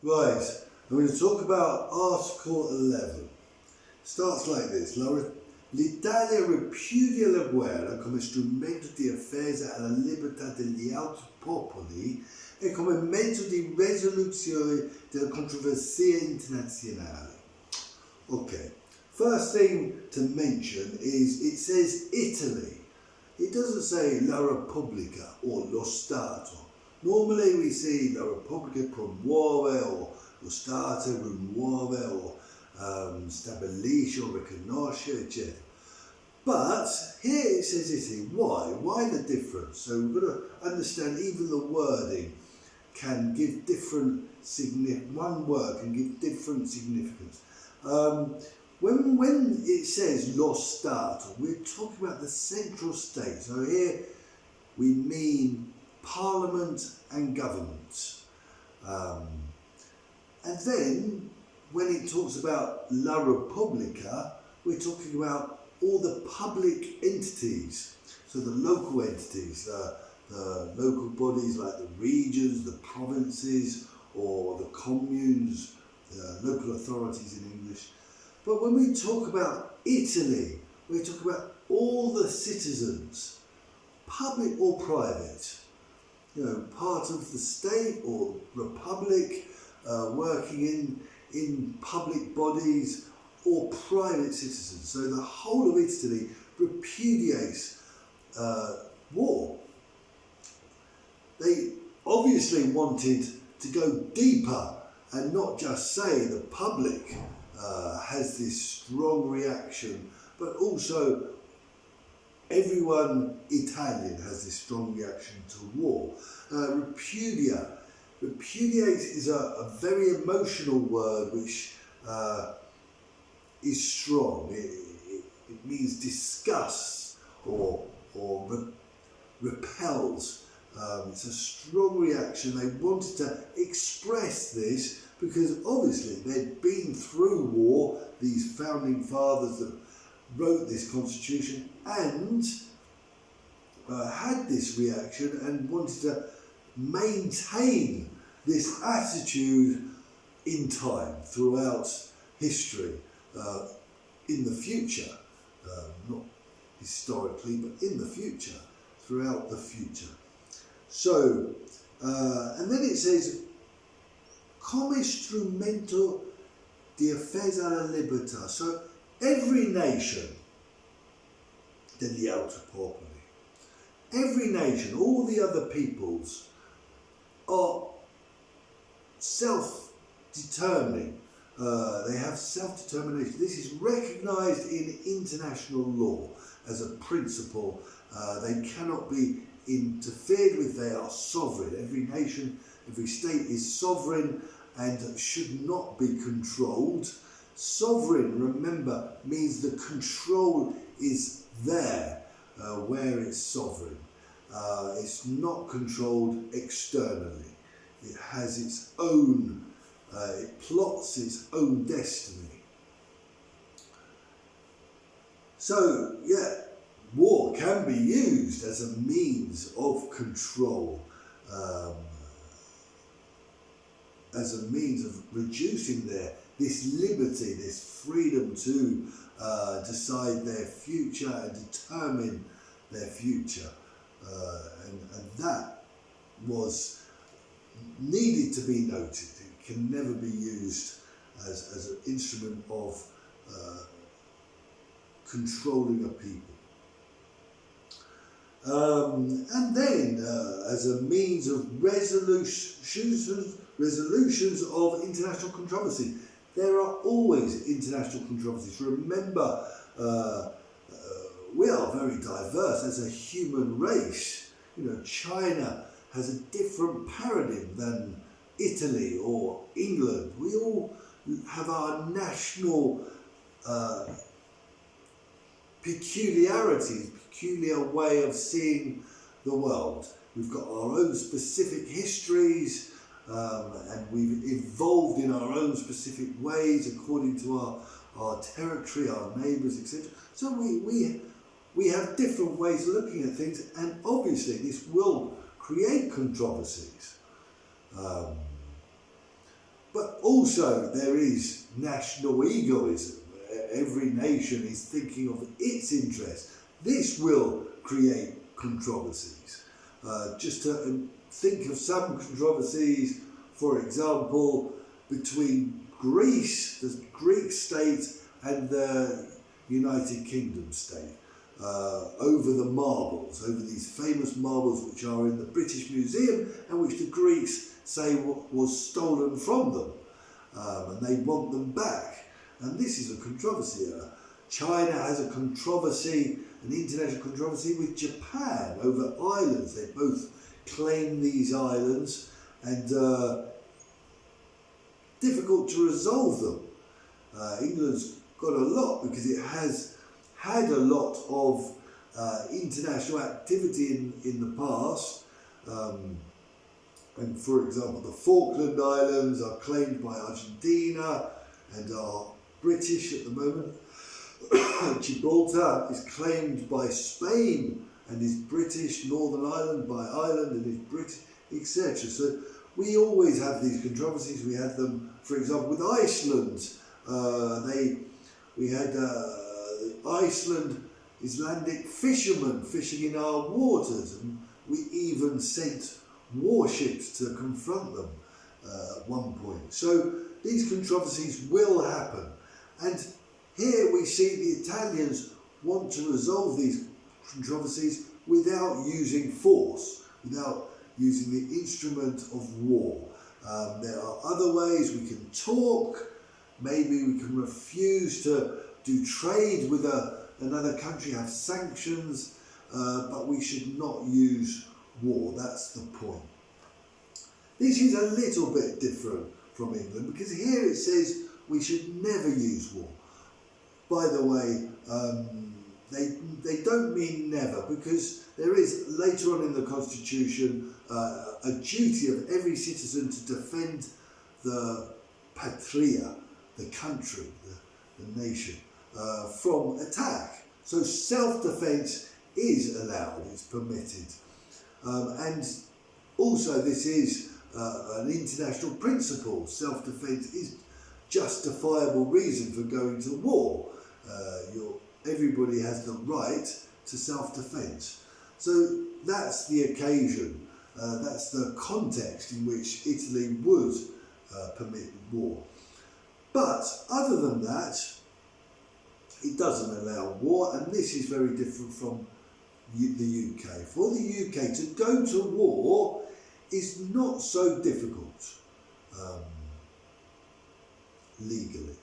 Right, I'm going to talk about Article 11. Starts like this. L'Italia ripudia la guerra come strumento di difesa alla libertà degli altri popoli e come mezzo di risoluzione delle controversie internazionali. Okay, first thing to mention is it says Italy. It doesn't say La Repubblica or Lo Stato. Normally we see La Repubblica promuove or Lo Stato rimuove or stabilisce or riconosce, etc. But here it says Italy. Why? Why the difference? So we've got to understand even the wording can give different one word can give different significance. When it says Lo Stato, we're talking about the central state. So here we mean Parliament and government. And then when it talks about La Repubblica, we're talking about all the public entities. So the local entities, the local bodies like the regions, the provinces, or the communes, local authorities in English. But when we talk about Italy, we're talking about all the citizens, public or private, part of the state or republic, working in public bodies or private citizens. So the whole of Italy repudiates war. They obviously wanted to go deeper and not just say the public has this strong reaction, but also everyone Italian has this strong reaction to war. Repudiate is a very emotional word which is strong. It means disgust or repels. It's a strong reaction. They wanted to express this because obviously they'd been through war, these founding fathers that wrote this constitution, and had this reaction and wanted to maintain this attitude in time throughout history, in the future, not historically, but in the future, throughout the future. So, and then it says, come strumento di difesa alla libertà. So every nation, degli altri popoli, every nation, all the other peoples are self-determining. They have self-determination. This is recognised in international law as a principle. They cannot be interfered with. They are sovereign. Every nation, every state is sovereign and should not be controlled. Sovereign, remember, means the control is there where it's sovereign. It's not controlled externally. It has its own, it plots its own destiny. So, yeah, war can be used as a means of control, as a means of reducing this liberty, this freedom to decide their future and determine their future. And that was needed to be noted. It can never be used as an instrument of controlling a people. And then as a means of resolutions of international controversy. There are always international controversies. Remember, we are very diverse as a human race. China has a different paradigm than Italy or England. We all have our national peculiarities, peculiar way of seeing the world. We've got our own specific histories, and we've evolved in our own specific ways according to our territory, our neighbours, etc. So we have different ways of looking at things, and obviously this will create controversies. But also there is national egoism. Every nation is thinking of its interest. This will create controversies. Just to think of some controversies, for example, between Greece, the Greek state, and the United Kingdom state, over the marbles, over these famous marbles which are in the British Museum and which the Greeks say was stolen from them, and they want them back. And this is a controversy. China has a controversy, an international controversy with Japan over islands. They both claim these islands, and difficult to resolve them. England's got a lot because it has had a lot of international activity in the past. And for example, the Falkland Islands are claimed by Argentina and are British at the moment. Gibraltar is claimed by Spain and is British. Northern Ireland by Ireland and is British, etc. So we always have these controversies. We had them, for example, with Iceland. We had Iceland Icelandic fishermen fishing in our waters, and we even sent warships to confront them at one point. So these controversies will happen, and here we see the Italians want to resolve these controversies without using force, without using the instrument of war. There are other ways. We can talk. Maybe we can refuse to do trade with another country, have sanctions, but we should not use war. That's the point. This is a little bit different from England because here it says we should never use war. By the way, they don't mean never, because there is later on in the Constitution a duty of every citizen to defend the patria, the country, the nation, from attack. So self-defence is allowed, it's permitted. And also this is an international principle. Self-defence is justifiable reason for going to war. Everybody has the right to self-defence. So that's the occasion, that's the context in which Italy would permit war. But other than that, it doesn't allow war, and this is very different from the UK. For the UK, to go to war is not so difficult legally.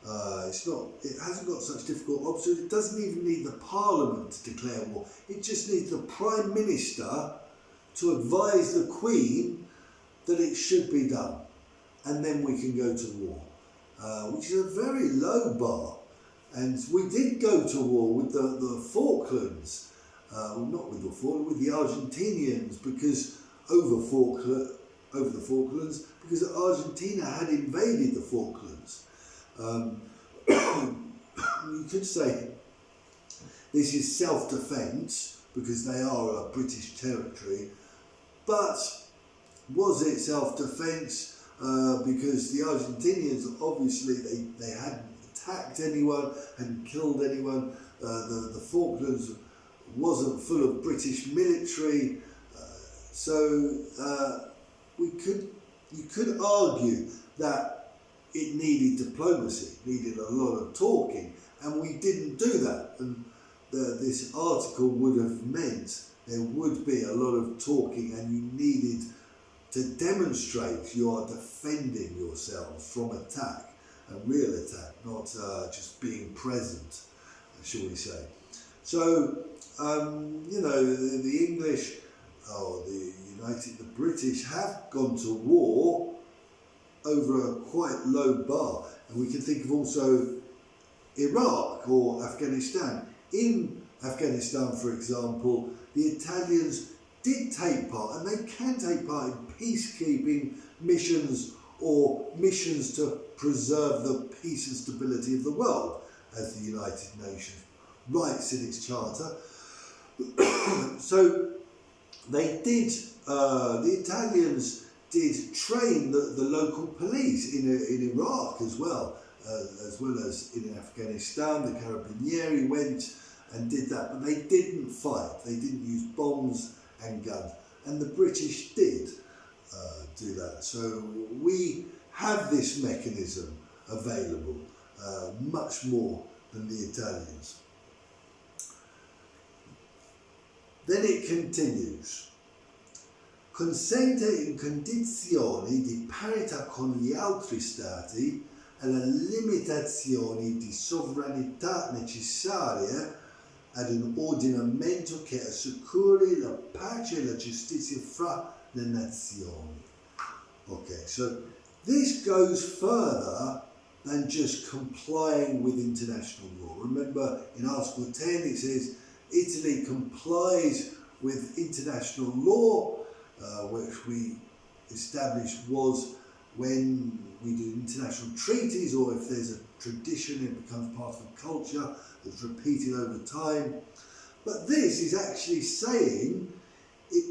It hasn't got such difficult obstacles. It doesn't even need the Parliament to declare war. It just needs the Prime Minister to advise the Queen that it should be done, and then we can go to war, which is a very low bar. And we did go to war with the Falklands, not with the Falklands, with the Argentinians, because over the Falklands, because Argentina had invaded the Falklands. You could say this is self-defence because they are a British territory, but was it self-defence because the Argentinians, obviously they hadn't attacked anyone, hadn't killed anyone. The Falklands wasn't full of British military, so you could argue that it needed diplomacy, needed a lot of talking, and we didn't do that. And this article would have meant there would be a lot of talking, and you needed to demonstrate you are defending yourselves from attack, a real attack, not just being present, shall we say. So, the English, or the British have gone to war over a quite low bar, and we can think of also Iraq or Afghanistan. In Afghanistan, for example, the Italians did take part, and they can take part in peacekeeping missions or missions to preserve the peace and stability of the world, as the United Nations writes in its charter. So they did, the Italians did train the local police in Iraq as well as in Afghanistan. The Carabinieri went and did that, but they didn't fight. They didn't use bombs and guns, and the British did do that. So we have this mechanism available, much more than the Italians. Then it continues. Consente in condizioni di parità con gli altri stati alla limitazione di sovranità necessaria ad un ordinamento che assicuri la pace e la giustizia fra le nazioni. Okay, so this goes further than just complying with international law. Remember, in Article 10 it says Italy complies with international law, which we established was when we do international treaties, or if there's a tradition, it becomes part of a culture that's repeated over time. But this is actually saying it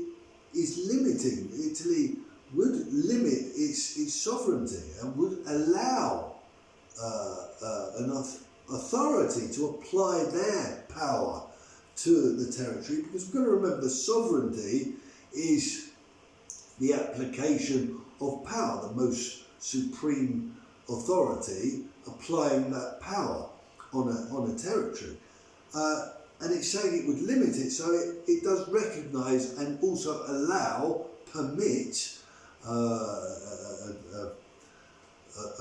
is limiting. Italy would limit its sovereignty and would allow an authority to apply their power to the territory, because we've got to remember the sovereignty is the application of power, the most supreme authority applying that power on a territory. And it's saying it would limit it, so it does recognise and also permit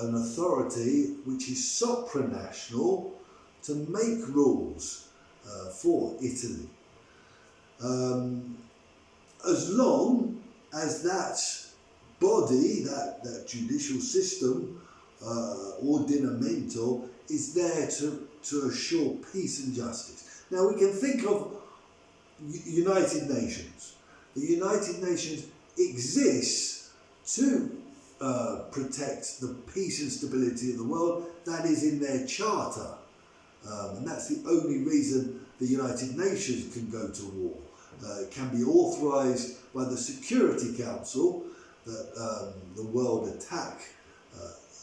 an authority which is supranational to make rules for Italy. As long as that body, that judicial system, ordinamento, is there to assure peace and justice. Now we can think of United Nations. The United Nations exists to protect the peace and stability of the world. That is in their charter. And that's the only reason the United Nations can go to war. It can be authorised by the Security Council that the world attack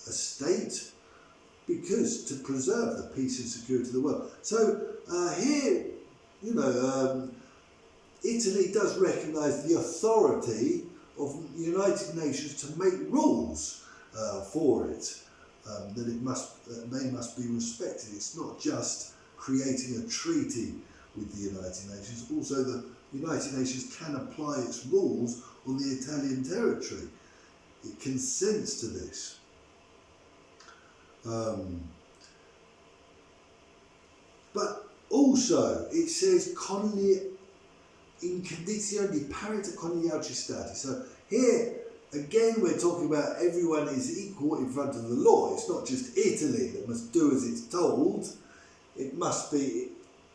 a state, because to preserve the peace and security of the world. So here, Italy does recognise the authority of the United Nations to make rules for it, that they must be respected. It's not just creating a treaty with the United Nations. Also, the United Nations can apply its rules on the Italian territory. It consents to this. But also it says in condizione di parità con gli altri stati. So here again we're talking about everyone is equal in front of the law. It's not just Italy that must do as it's told. It must be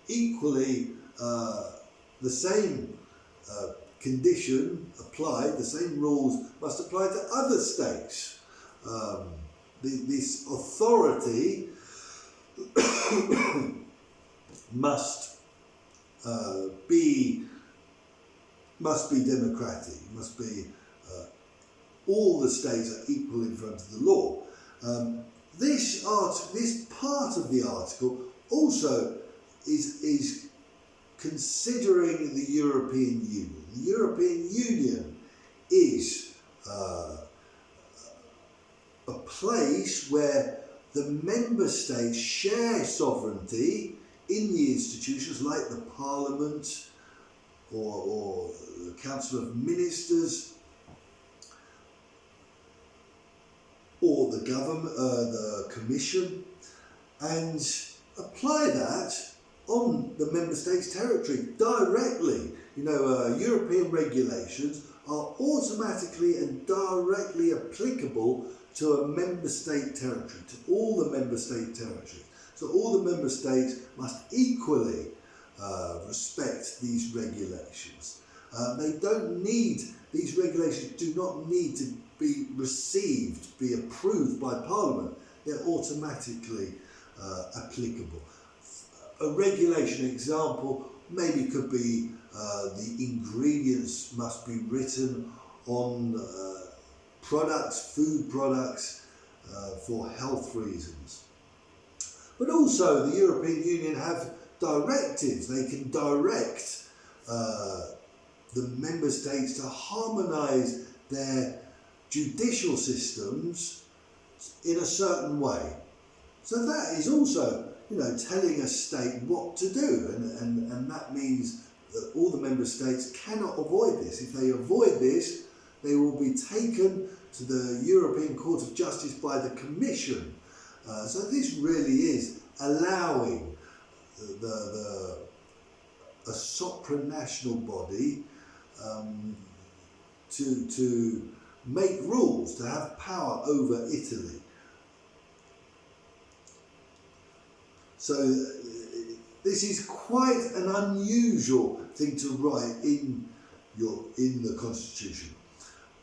equally the same condition applied, the same rules must apply to other states. This authority must be democratic. Must be all the states are equal in front of the law. This part of the article also is considering the European Union. The European Union is a place where the member states share sovereignty in the institutions like the Parliament or the Council of Ministers, or the government, the Commission, and apply that on the member states' territory directly. European regulations are automatically and directly applicable to a member state territory, to all the member state territories. So all the member states must equally respect these regulations. These regulations do not need to be received, be approved by Parliament. They're automatically applicable. A regulation example maybe could be the ingredients must be written on products, food products, for health reasons. But also the European Union have directives. They can direct the member states to harmonise their judicial systems in a certain way. So that is also, telling a state what to do, and that means that all the member states cannot avoid this. If they avoid this, they will be taken to the European Court of Justice by the Commission. So this really is allowing a supranational body to make rules, to have power over Italy. So this is quite an unusual thing to write in the Constitution.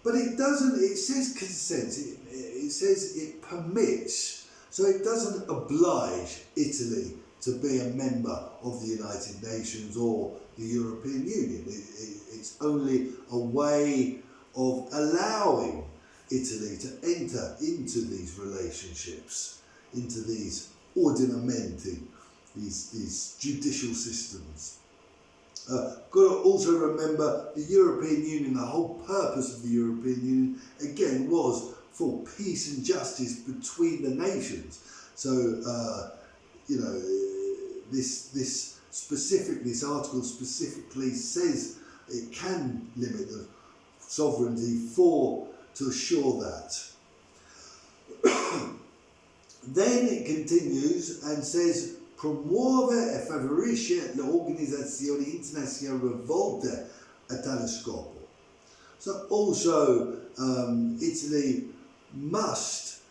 But it doesn't, it says consent, it says it permits, so it doesn't oblige Italy to be a member of the United Nations or the European Union. It's only a way of allowing Italy to enter into these relationships, into these ordinamenti, these judicial systems. Got to also remember the European Union, the whole purpose of the European Union, again, was for peace and justice between the nations. So, this article specifically says it can limit the sovereignty to assure that. Then it continues and says, promuove e favorisce le organizzazioni internazionali rivolte a tale scopo. So also Italy must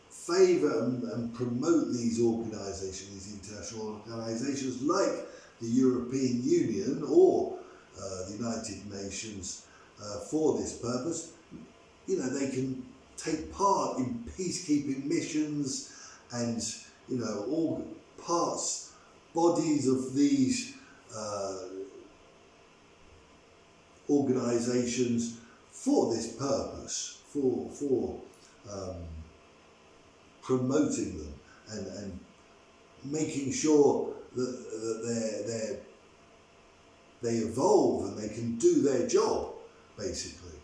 favour and promote these organisations, these international organisations like the European Union or the United Nations for this purpose. They can take part in peacekeeping missions and, all bodies of these organisations for this purpose, for promoting them and making sure that they evolve and they can do their job, basically.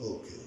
Okay.